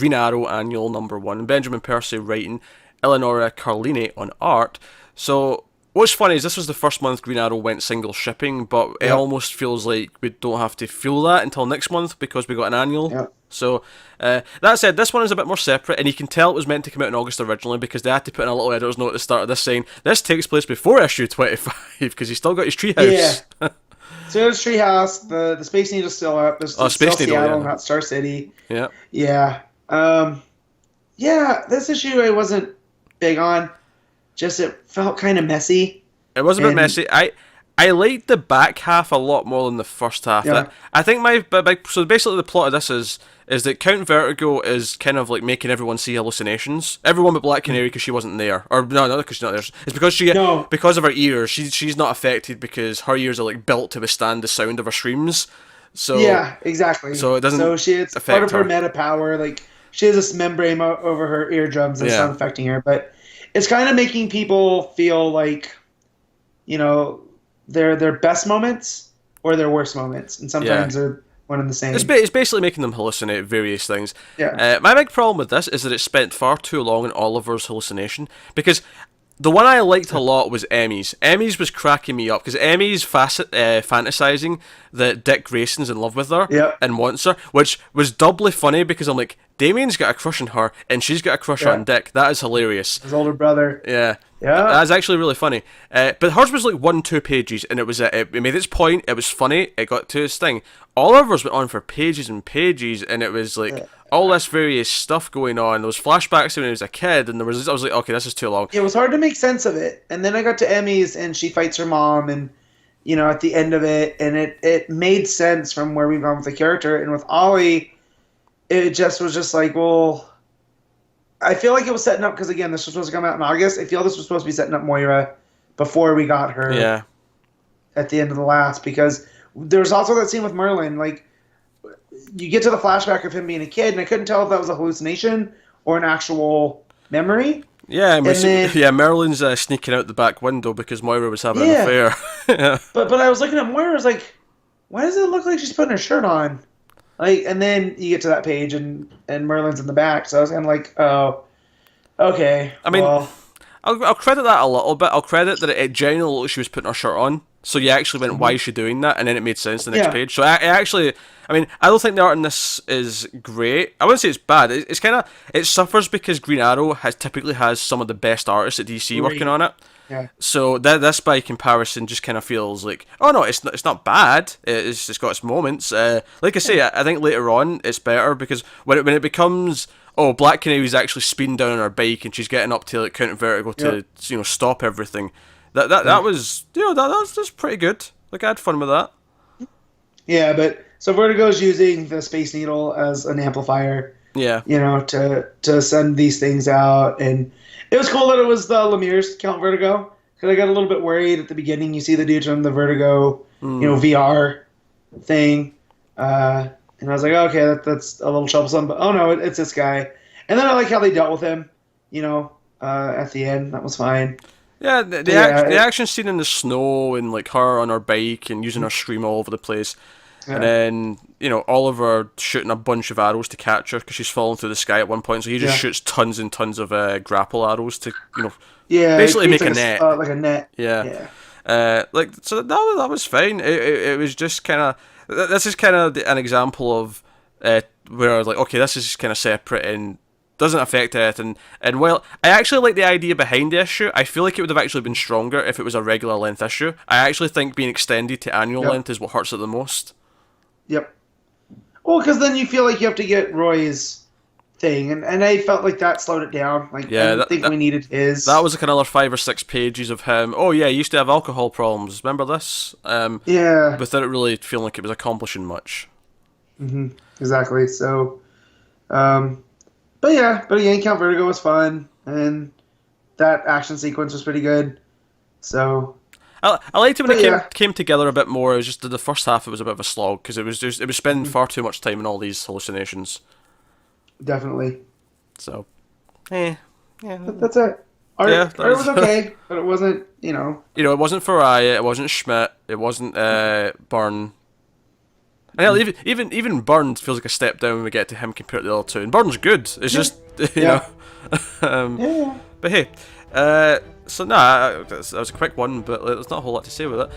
Green Arrow Annual #1, Benjamin Percy writing, Eleonora Carlini on art. So what's funny is this was the first month Green Arrow went single shipping, but it Yep. almost feels like we don't have to feel that until next month because we got an annual. Yep. So that said, this one is a bit more separate, and you can tell it was meant to come out in August originally because they had to put in a little editor's note at the start of this saying this takes place before issue 25 because he's still got his Yeah. treehouse. So there's Treehouse. The Space Needle's still up. There's Oh, it's still Space Needle, Seattle, yeah. not Star City. Yeah. Yeah. Yeah. This issue I wasn't big on. Just it felt kind of messy. It was a bit And messy. I liked the back half a lot more than the first half. yeah. I think my big so basically the plot of this is that Count Vertigo is kind of like making everyone see hallucinations. Everyone but Black Canary because she wasn't there, or no, not because she's not there. It's because No. because of her ears. She's not affected because her ears are like built to withstand the sound of her screams. So Yeah. Exactly. so it So doesn't it's part affect of her her. meta power. Like she has this membrane over her eardrums that's not Yeah, affecting her, but it's kind of making people feel like you know their best moments or their worst moments, and yeah. sometimes they're one and the It's, same. it's basically making them hallucinate various things. Yeah. My big problem with this is that it spent far too long in Oliver's hallucination because the one I liked a lot was Emmy's. Emmy's was cracking me up because Emmy's fantasizing that Dick Grayson's in love with her Yep. and wants her, which was doubly funny because I'm like, Damien's got a crush on her and she's got a crush Yeah. on Dick. That is hilarious. His older brother. Yeah. Yeah. That's actually really funny. But hers was like 1-2 pages, and it was it made its point. It was funny. It got to its thing. Oliver's went on for pages and pages, and it was like all this various stuff going on. There was flashbacks to when he was a kid, and I was like, okay, this is too long. It was hard to make sense of it. And then I got to Emmy's and she fights her mom and at the end of it and it made sense from where we've gone with the character. And with Ollie, it just was just like, well, I feel like it was setting up because again, this was supposed to come out in August. I feel this was supposed to be setting up Moira before we got her Yeah, at the end of the last because there was also that scene with Merlin, like you get to the flashback of him being a kid and I couldn't tell if that was a hallucination or an actual memory. yeah, And then yeah. Merlin's sneaking out the back window because Moira was having an yeah, affair. Yeah. but I was looking at Moira, I was like, why does it look like she's putting her shirt on? Like, and then you get to that page and Merlin's in the back, so I was kind of like, oh, okay, I mean, well, I'll credit that a little bit. I'll credit that it genuinely looked like she was putting her shirt on. So you actually went, why is she doing that? And then it made sense the next yeah, page. So I actually, I mean, I don't think the art in this is great. I wouldn't say it's bad. It's kind of, it suffers because Green Arrow typically has some of the best artists at DC working great, on it. yeah, So this by comparison just kind of feels like, oh no, it's not bad. It's got its moments. Like I say, I think later on it's better because when it becomes, oh, Black Canary's actually speeding down on her bike and she's getting up to like Count Vertigo to yep, stop everything. That was that's pretty good. Like I had fun with that. yeah, but so Vertigo's using the Space Needle as an amplifier, Yeah, to send these things out, and it was cool that it was the Lemire's Count Vertigo because I got a little bit worried at the beginning. You see the dude from the Vertigo, VR thing, and I was like, okay, that's a little troublesome, but oh no, it's this guy. And then I like how they dealt with him, at the end. That was fine. yeah. But yeah, The action scene in the snow and like her on her bike and using her scream all over the place. And yeah, then, Oliver shooting a bunch of arrows to catch her because she's falling through the sky at one point. So he just yeah, shoots tons and tons of grapple arrows to, yeah. It basically creates make a like net. like a net. Yeah. Yeah, So that was fine. It was just kind of, this is kind of an example of where like, okay, this is kind of separate and doesn't affect it. And while I actually like the idea behind the issue, I feel like it would have actually been stronger if it was a regular length issue. I actually think being extended to annual yep, length is what hurts it the most. yep. Well, because then you feel like you have to get Roy's thing, and I felt like that slowed it down. Like I Yeah, didn't think we needed that his. was like another 5 or 6 pages of him. Oh yeah, he used to have alcohol problems. Remember this? Yeah, Without it really feeling like it was accomplishing much. exactly. So, um, but again, Count Vertigo was fun, and that action sequence was pretty good. So, I liked it when but it yeah, came together a bit more. It was just the first half. It was a bit of a slog because it was spending far too much time in all these hallucinations. definitely. So, eh, yeah, That's it. yeah. Art was okay, but it wasn't. It wasn't Faria, it wasn't Schmidt, it wasn't Byrne. And hell, even Burns feels like a step down when we get to him compared to the other two. And Burns good. It's just you know. But hey, so nah, that was a quick one, but there's not a whole lot to say with it.